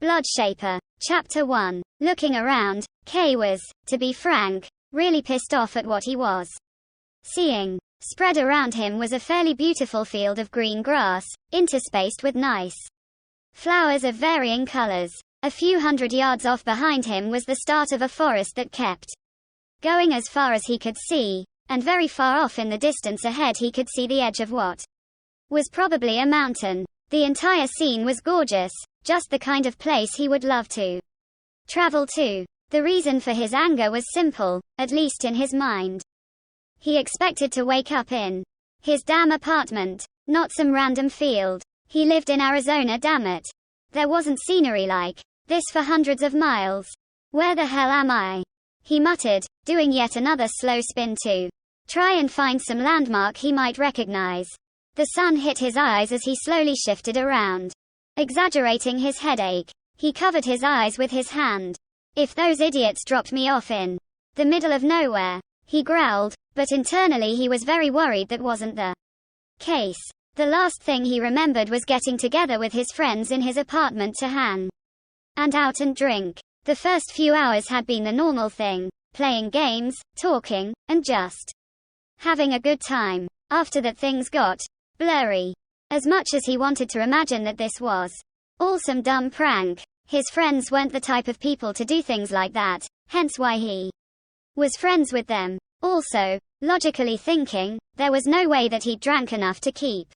Blood Shaper. Chapter 1. Looking around, Kay was, to be frank, really pissed off at what he was seeing. Spread around him was a fairly beautiful field of green grass, interspaced with nice flowers of varying colors. A few hundred yards off behind him was the start of a forest that kept going as far as he could see, and very far off in the distance ahead he could see the edge of what was probably a mountain. The entire scene was gorgeous, just the kind of place he would love to travel to. The reason for his anger was simple, at least in his mind. He expected to wake up in his damn apartment, not some random field. He lived in Arizona, damn it. There wasn't scenery like this for hundreds of miles. Where the hell am I? He muttered, doing yet another slow spin to try and find some landmark he might recognize. The sun hit his eyes as he slowly shifted around, exaggerating his headache. He covered his eyes with his hand. If those idiots dropped me off in the middle of nowhere, he growled, but internally he was very worried that wasn't the case. The last thing he remembered was getting together with his friends in his apartment to hang and out and drink. The first few hours had been the normal thing, playing games, talking, and just having a good time. After that things got blurry. As much as he wanted to imagine that this was all some dumb prank, his friends weren't the type of people to do things like that, hence why he was friends with them. Also, logically thinking, there was no way that he'd drank enough to keep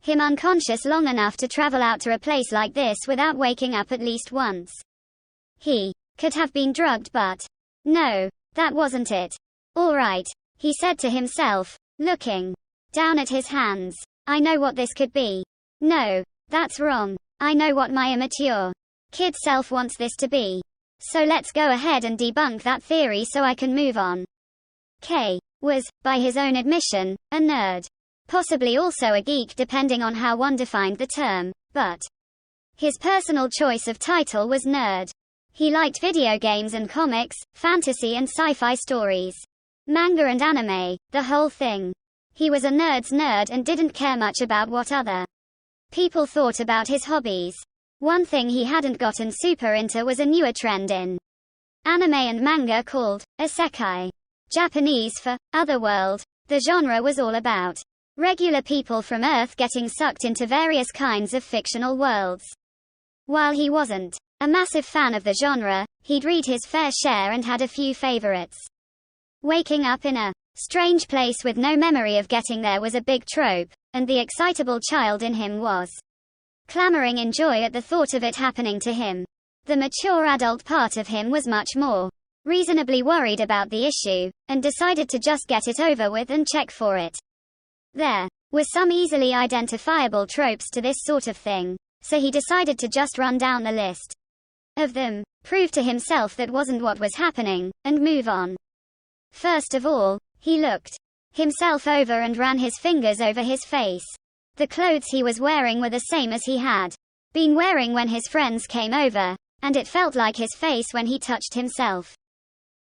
him unconscious long enough to travel out to a place like this without waking up at least once. He could have been drugged, but no, that wasn't it. All right, he said to himself, looking down at his hands. I know what this could be. No, that's wrong. I know what my immature kid self wants this to be. So let's go ahead and debunk that theory so I can move on. Kay was, by his own admission, a nerd. Possibly also a geek depending on how one defined the term, but his personal choice of title was nerd. He liked video games and comics, fantasy and sci-fi stories, manga and anime, the whole thing. He was a nerd's nerd and didn't care much about what other people thought about his hobbies. One thing he hadn't gotten super into was a newer trend in anime and manga called isekai, Japanese for otherworld. The genre was all about regular people from Earth getting sucked into various kinds of fictional worlds. While he wasn't a massive fan of the genre, he'd read his fair share and had a few favorites. Waking up in a strange place with no memory of getting there was a big trope, and the excitable child in him was clamoring in joy at the thought of it happening to him. The mature adult part of him was much more reasonably worried about the issue, and decided to just get it over with and check for it. There were some easily identifiable tropes to this sort of thing, so he decided to just run down the list of them, prove to himself that wasn't what was happening, and move on. First of all, he looked himself over and ran his fingers over his face. The clothes he was wearing were the same as he had been wearing when his friends came over, and it felt like his face when he touched himself.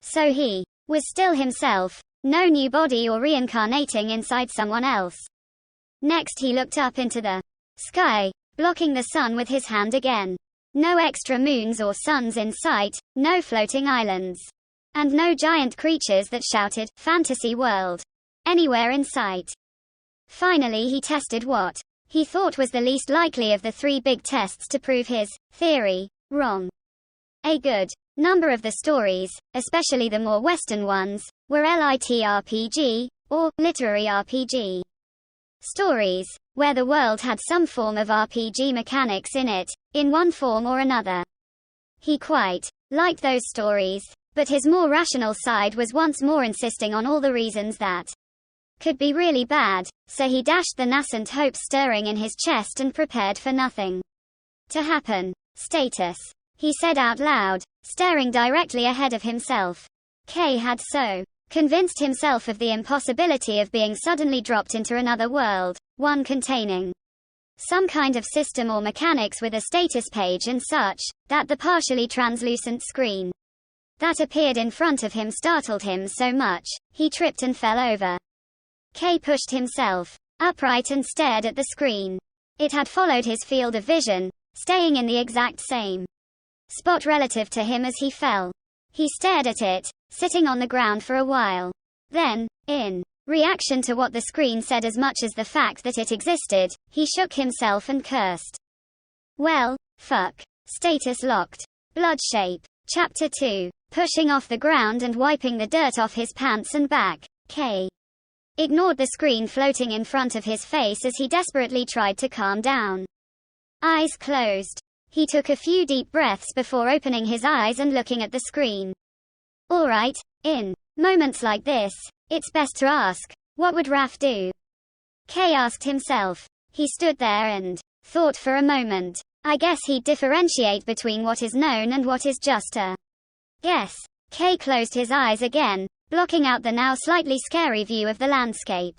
So he was still himself, no new body or reincarnating inside someone else. Next he looked up into the sky, blocking the sun with his hand again. No extra moons or suns in sight, no floating islands, and no giant creatures that shouted, "Fantasy world," anywhere in sight. Finally he tested what he thought was the least likely of the three big tests to prove his theory wrong. A good number of the stories, especially the more Western ones, were LITRPG, or literary RPG stories, where the world had some form of RPG mechanics in it, in one form or another. He quite liked those stories, but his more rational side was once more insisting on all the reasons that could be really bad, so he dashed the nascent hope stirring in his chest and prepared for nothing to happen. Status, he said out loud, staring directly ahead of himself. Kay had so convinced himself of the impossibility of being suddenly dropped into another world, one containing some kind of system or mechanics with a status page and such, that the partially translucent screen that appeared in front of him startled him so much, he tripped and fell over. Kay pushed himself upright and stared at the screen. It had followed his field of vision, staying in the exact same spot relative to him as he fell. He stared at it, sitting on the ground for a while. Then, in reaction to what the screen said as much as the fact that it existed, he shook himself and cursed. Well, fuck. Status locked. Blood shape. Chapter 2. Pushing off the ground and wiping the dirt off his pants and back, K ignored the screen floating in front of his face as he desperately tried to calm down. Eyes closed. He took a few deep breaths before opening his eyes and looking at the screen. Alright, in moments like this, it's best to ask, what would Raph do? K asked himself. He stood there and thought for a moment. I guess he'd differentiate between what is known and what is just a guess. K closed his eyes again, blocking out the now slightly scary view of the landscape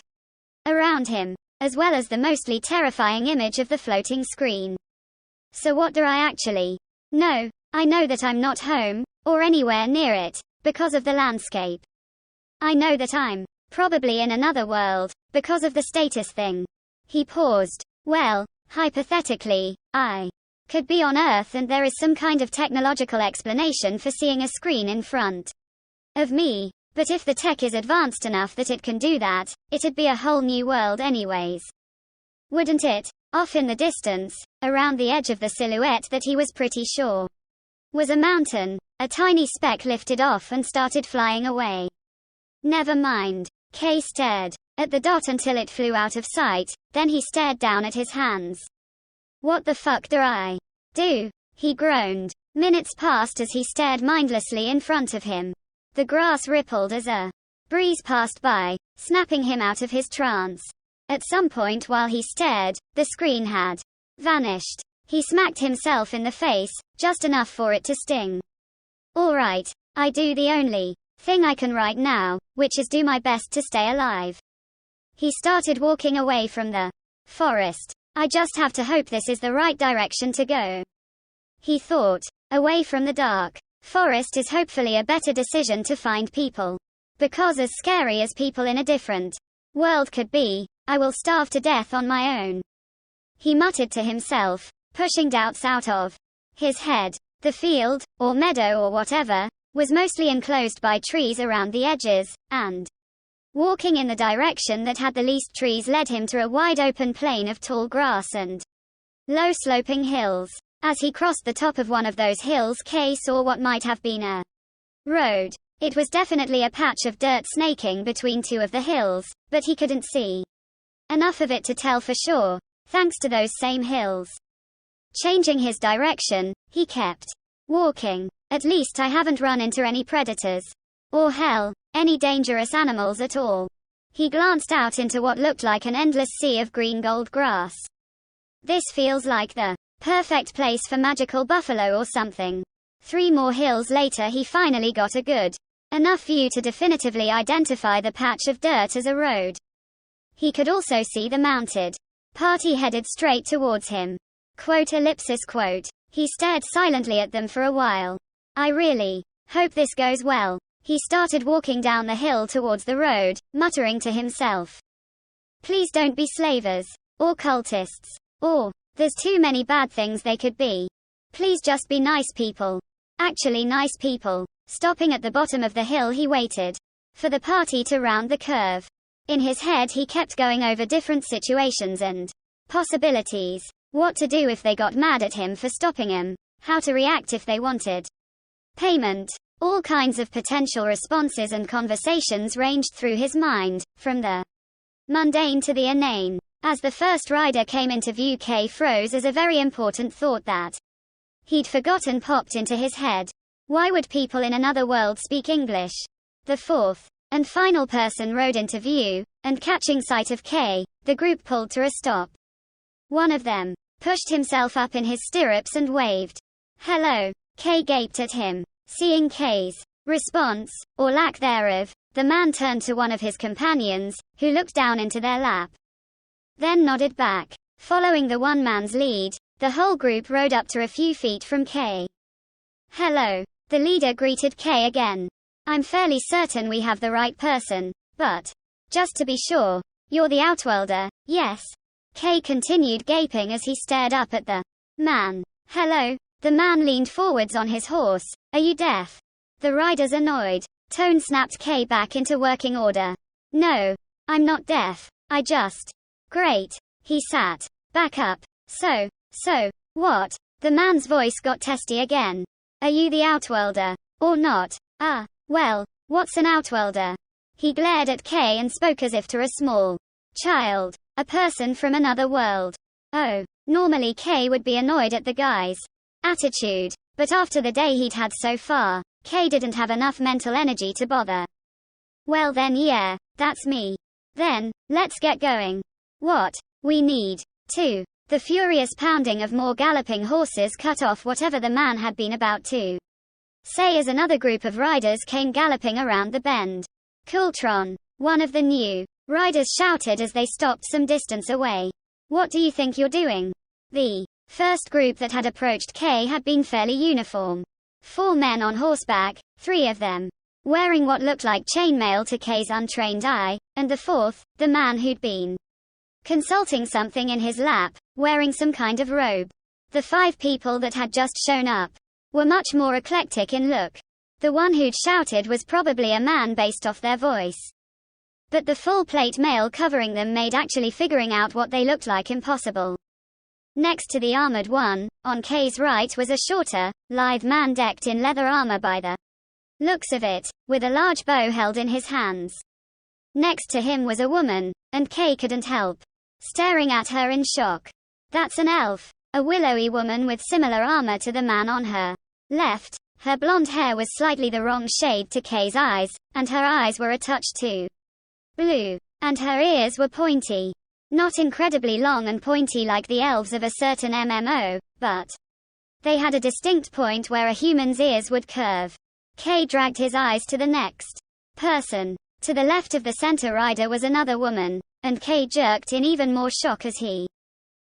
around him, as well as the mostly terrifying image of the floating screen. So what do I actually know? I know that I'm not home, or anywhere near it, because of the landscape. I know that I'm probably in another world, because of the status thing. He paused. Well, hypothetically, I could be on Earth and there is some kind of technological explanation for seeing a screen in front of me. But if the tech is advanced enough that it can do that, it'd be a whole new world anyways. Wouldn't it? Off in the distance, around the edge of the silhouette that he was pretty sure was a mountain, a tiny speck lifted off and started flying away. Never mind. Kay stared at the dot until it flew out of sight, then he stared down at his hands. What the fuck do I do? He groaned. Minutes passed as he stared mindlessly in front of him. The grass rippled as a breeze passed by, snapping him out of his trance. At some point while he stared, the screen had vanished. He smacked himself in the face, just enough for it to sting. Alright, I do the only thing I can right now, which is do my best to stay alive. He started walking away from the forest. I just have to hope this is the right direction to go. He thought. Away from the dark forest is hopefully a better decision to find people. Because as scary as people in a different world could be, I will starve to death on my own. He muttered to himself, pushing doubts out of his head. The field, or meadow or whatever, was mostly enclosed by trees around the edges, and walking in the direction that had the least trees led him to a wide open plain of tall grass and low sloping hills. As he crossed the top of one of those hills, Kay saw what might have been a road. It was definitely a patch of dirt snaking between two of the hills, but he couldn't see enough of it to tell for sure, thanks to those same hills. Changing his direction, he kept walking. At least I haven't run into any predators. Or hell, any dangerous animals at all. He glanced out into what looked like an endless sea of green gold grass. This feels like the perfect place for magical buffalo or something. 3 more hills later he finally got a good enough view to definitively identify the patch of dirt as a road. He could also see the mounted party headed straight towards him. Quote. He stared silently at them for a while. I really hope this goes well. He started walking down the hill towards the road, muttering to himself. Please don't be slavers. Or cultists. Or, there's too many bad things they could be. Please just be nice people. Actually nice people. Stopping at the bottom of the hill he waited for the party to round the curve. In his head he kept going over different situations and possibilities. What to do if they got mad at him for stopping him. How to react if they wanted payment. All kinds of potential responses and conversations ranged through his mind, from the mundane to the inane. As the first rider came into view, Kay froze as a very important thought that he'd forgotten popped into his head. Why would people in another world speak English? The fourth and final person rode into view, and catching sight of Kay, the group pulled to a stop. One of them pushed himself up in his stirrups and waved. Hello. Kay gaped at him. Seeing Kay's response, or lack thereof, the man turned to one of his companions, who looked down into their lap. Then nodded back. Following the one man's lead, the whole group rode up to a few feet from Kay. Hello. The leader greeted Kay again. I'm fairly certain we have the right person, but just to be sure, you're the Outworlder, yes? Kay continued gaping as he stared up at the man. Hello, The man leaned forwards on his horse. Are you deaf? The rider's annoyed tone snapped Kay back into working order. No. I'm not deaf. I just. Great. He sat back up. So, what? The man's voice got testy again. Are you the Outworlder? Or not? Well, what's an Outworlder? He glared at Kay and spoke as if to a small child. A person from another world. Oh. Normally Kay would be annoyed at the guy's attitude. But after the day he'd had so far, Kay didn't have enough mental energy to bother. Well then yeah, that's me. Then, let's get going. What? We need to. The furious pounding of more galloping horses cut off whatever the man had been about to say as another group of riders came galloping around the bend. Cooltron, one of the new riders shouted as they stopped some distance away. What do you think you're doing? The first group that had approached Kay had been fairly uniform. 4 men on horseback, 3 of them wearing what looked like chainmail to Kay's untrained eye, and the 4th, the man who'd been consulting something in his lap, wearing some kind of robe. The 5 people that had just shown up were much more eclectic in look. The one who'd shouted was probably a man based off their voice. But the full-plate mail covering them made actually figuring out what they looked like impossible. Next to the armored one, on Kay's right was a shorter, lithe man decked in leather armor by the looks of it, with a large bow held in his hands. Next to him was a woman, and Kay couldn't help staring at her in shock. That's an elf, a willowy woman with similar armor to the man on her left. Her blonde hair was slightly the wrong shade to Kay's eyes, and her eyes were a touch too blue. And her ears were pointy. Not incredibly long and pointy like the elves of a certain MMO, but they had a distinct point where a human's ears would curve. Kay dragged his eyes to the next person. To the left of the center rider was another woman, and Kay jerked in even more shock as he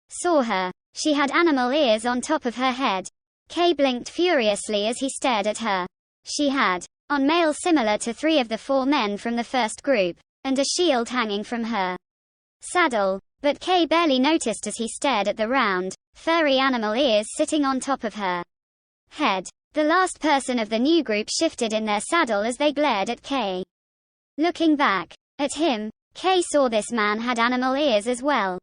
saw her. She had animal ears on top of her head. Kay blinked furiously as he stared at her. She had on mail similar to 3 of the 4 men from the first group, and a shield hanging from her saddle, but Kay barely noticed as he stared at the round, furry animal ears sitting on top of her head. The last person of the new group shifted in their saddle as they glared at Kay. Looking back at him, Kay saw this man had animal ears as well.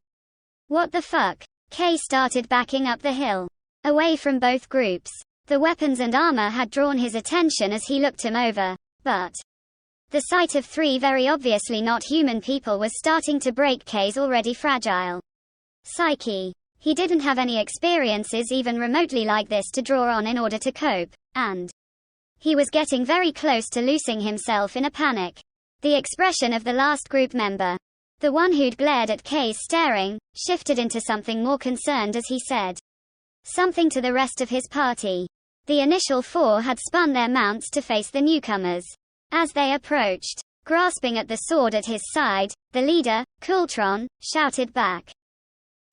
What the fuck? Kay started backing up the hill, away from both groups. The weapons and armor had drawn his attention as he looked him over, but the sight of 3 very obviously not human people was starting to break Kay's already fragile psyche. He didn't have any experiences even remotely like this to draw on in order to cope, and he was getting very close to losing himself in a panic. The expression of the last group member, the one who'd glared at Kay staring, shifted into something more concerned as he said something to the rest of his party. The initial 4 had spun their mounts to face the newcomers. As they approached, grasping at the sword at his side, the leader, Cooltron, shouted back.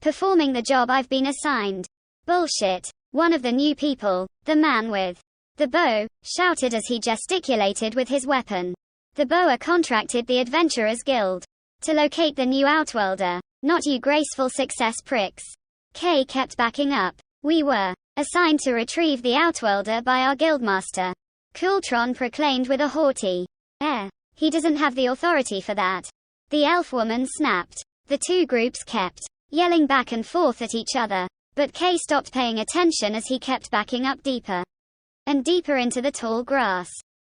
Performing the job I've been assigned. Bullshit. One of the new people, the man with the bow, shouted as he gesticulated with his weapon. The bower contracted the Adventurers Guild to locate the new Outworlder, not you graceful success pricks. Kay kept backing up. We were assigned to retrieve the Outworlder by our guildmaster, Cooltron proclaimed with a haughty air. He doesn't have the authority for that. The elf woman snapped. The 2 groups kept yelling back and forth at each other, but Kay stopped paying attention as he kept backing up deeper and deeper into the tall grass.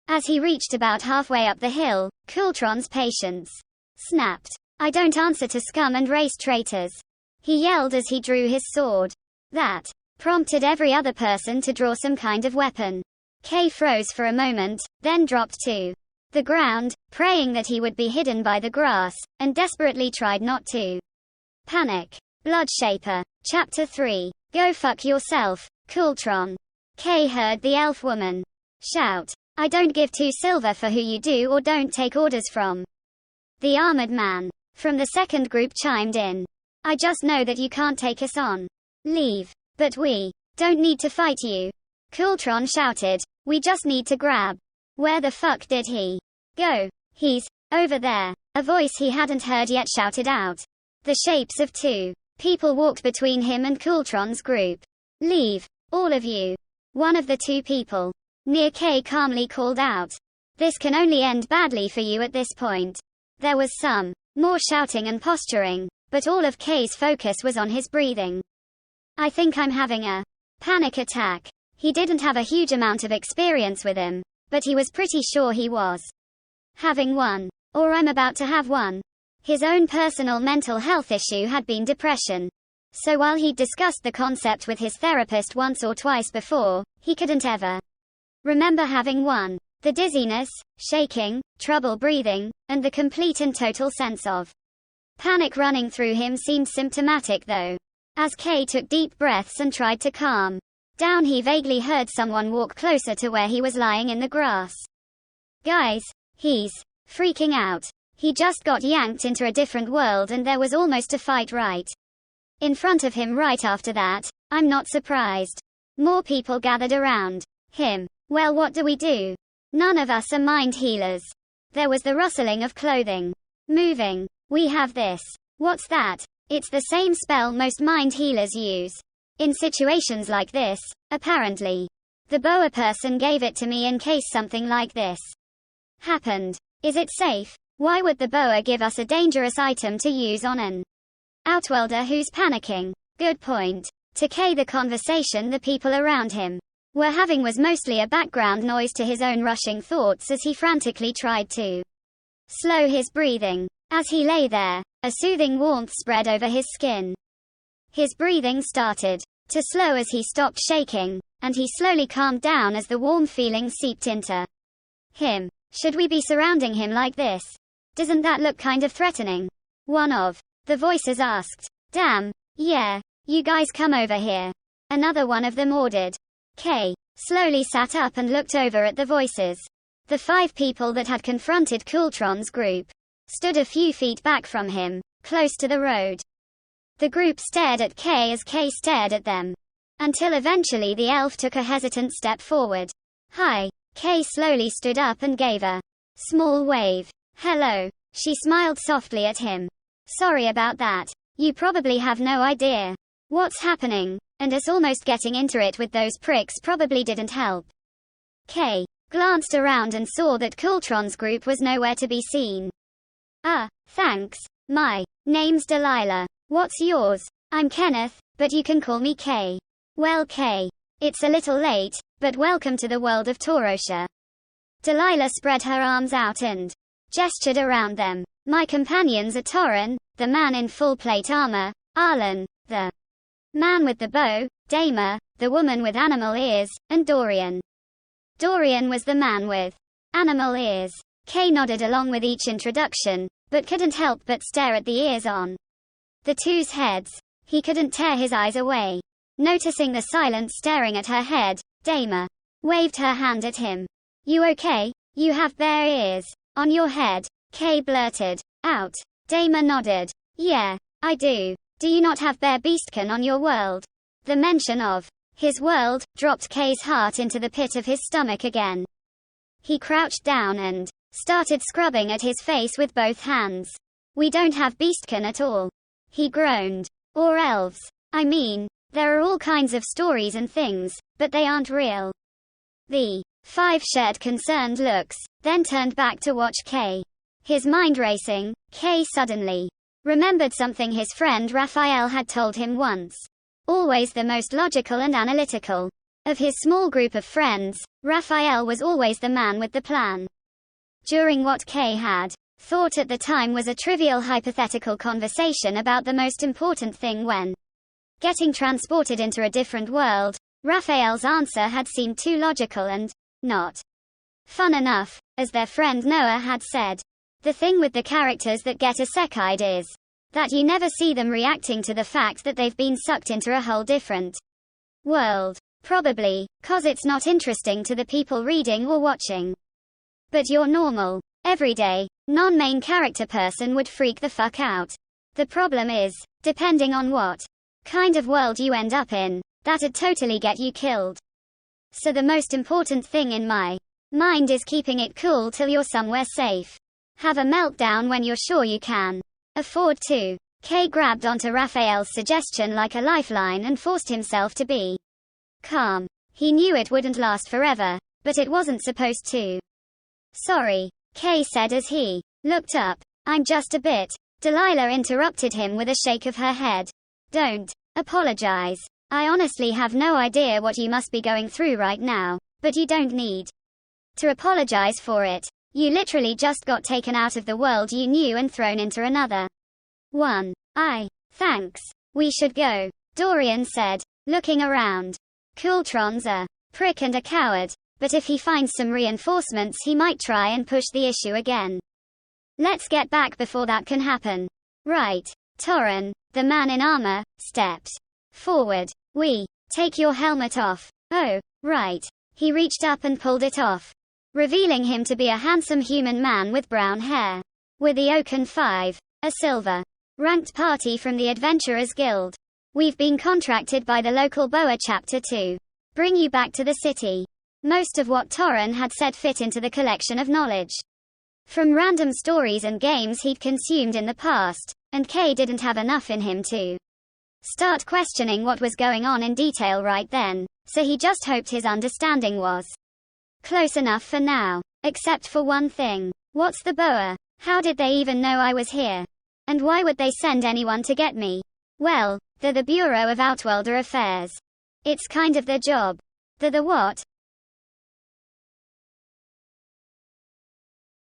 As he reached about halfway up the hill, Cooltron's patience snapped. I don't answer to scum and race traitors. He yelled as he drew his sword. That prompted every other person to draw some kind of weapon. Kay froze for a moment, then dropped to the ground, praying that he would be hidden by the grass, and desperately tried not to panic. Blood Shaper. Chapter 3. Go fuck yourself, Cooltron. Kay heard the elf woman shout. I don't give 2 silver for who you do or don't take orders from. The armored man from the second group chimed in. I just know that you can't take us on. Leave. But we don't need to fight you. Cooltron shouted. We just need to grab. Where the fuck did he go? He's over there. A voice he hadn't heard yet shouted out. The shapes of 2 people walked between him and Cooltron's group. Leave. All of you. One of the two people near Kay calmly called out. This can only end badly for you at this point. There was some more shouting and posturing, but all of Kay's focus was on his breathing. I think I'm having a panic attack. He didn't have a huge amount of experience with him, but he was pretty sure he was having one, or I'm about to have one. His own personal mental health issue had been depression. So while he'd discussed the concept with his therapist once or twice before, he couldn't ever remember having one. The dizziness, shaking, trouble breathing, and the complete and total sense of panic running through him seemed symptomatic though. As Kay took deep breaths and tried to calm down, he vaguely heard someone walk closer to where he was lying in the grass. Guys, he's freaking out. He just got yanked into a different world and there was almost a fight right in front of him right after that. I'm not surprised. More people gathered around him. Well, what do we do? None of us are mind healers. There was the rustling of clothing moving. We have this. What's that? It's the same spell most mind healers use. In situations like this, apparently. The boa person gave it to me in case something like this happened. Is it safe? Why would the boa give us a dangerous item to use on an Outworlder who's panicking? Good point. To Kay, the conversation the people around him were having was mostly a background noise to his own rushing thoughts as he frantically tried to slow his breathing. As he lay there, a soothing warmth spread over his skin. His breathing started to slow as he stopped shaking, and he slowly calmed down as the warm feeling seeped into him. Should we be surrounding him like this? Doesn't that look kind of threatening? One of the voices asked. Damn, yeah, you guys come over here. Another one of them ordered. Kay slowly sat up and looked over at the voices. The 5 people that had confronted Coultron's group stood a few feet back from him, close to the road. The group stared at Kay as Kay stared at them. Until eventually the elf took a hesitant step forward. Hi. Kay slowly stood up and gave a small wave. Hello. She smiled softly at him. Sorry about that. You probably have no idea what's happening, and us almost getting into it with those pricks probably didn't help. Kay glanced around and saw that Coultron's group was nowhere to be seen. Thanks. My name's Delilah. What's yours? I'm Kenneth, but you can call me Kay. Well, Kay, it's a little late, but welcome to the world of Torosha. Delilah spread her arms out and gestured around them. My companions are Torrin, the man in full plate armor, Arlen, the man with the bow, Damer, the woman with animal ears, and Dorian. Dorian was the man with animal ears. Kay nodded along with each introduction, but couldn't help but stare at the ears on the two's heads. He couldn't tear his eyes away. Noticing the silence staring at her head, Damer waved her hand at him. You okay? You have bare ears on your head, Kay blurted out. Damer nodded. Yeah, I do. Do you not have bare beastkin on your world? The mention of his world dropped Kay's heart into the pit of his stomach again. He crouched down and started scrubbing at his face with both hands. We don't have beastkin at all. He groaned. Or elves. I mean, there are all kinds of stories and things, but they aren't real. The 5 shared concerned looks, then turned back to watch Kay. His mind racing, Kay suddenly remembered something his friend Raphael had told him once. Always the most logical and analytical of his small group of friends, Raphael was always the man with the plan. During what Kay had thought at the time was a trivial hypothetical conversation about the most important thing when getting transported into a different world, Raphael's answer had seemed too logical and not fun enough, as their friend Noah had said. The thing with the characters that get isekai'd is that you never see them reacting to the fact that they've been sucked into a whole different world. Probably, 'cause it's not interesting to the people reading or watching. But your normal, everyday, non-main character person would freak the fuck out. The problem is, depending on what kind of world you end up in, that'd totally get you killed. So the most important thing in my mind is keeping it cool till you're somewhere safe. Have a meltdown when you're sure you can afford to. Kay grabbed onto Raphael's suggestion like a lifeline and forced himself to be Calm. He knew it wouldn't last forever, but it wasn't supposed to. Sorry, Kay said as he looked up. I'm just a bit. Delilah interrupted him with a shake of her head. Don't apologize. I honestly have no idea what you must be going through right now, but you don't need to apologize for it. You literally just got taken out of the world you knew and thrown into another one. Thanks. We should go, Dorian said, looking around. Coultron's a prick and a coward, but if he finds some reinforcements he might try and push the issue again. Let's get back before that can happen. Right. Torren, the man in armor, stepped forward. Take your helmet off. Oh, right. He reached up and pulled it off, revealing him to be a handsome human man with brown hair. We're the Oaken Five, a silver ranked party from the Adventurers Guild. We've been contracted by the local Boa chapter to bring you back to the city. Most of what Torren had said fit into the collection of knowledge from random stories and games he'd consumed in the past, and Kay didn't have enough in him to start questioning what was going on in detail right then, so he just hoped his understanding was close enough for now. Except for one thing. What's the Boa? How did they even know I was here? And why would they send anyone to get me? Well, they're the Bureau of Outworlder Affairs. It's kind of their job. They're the what?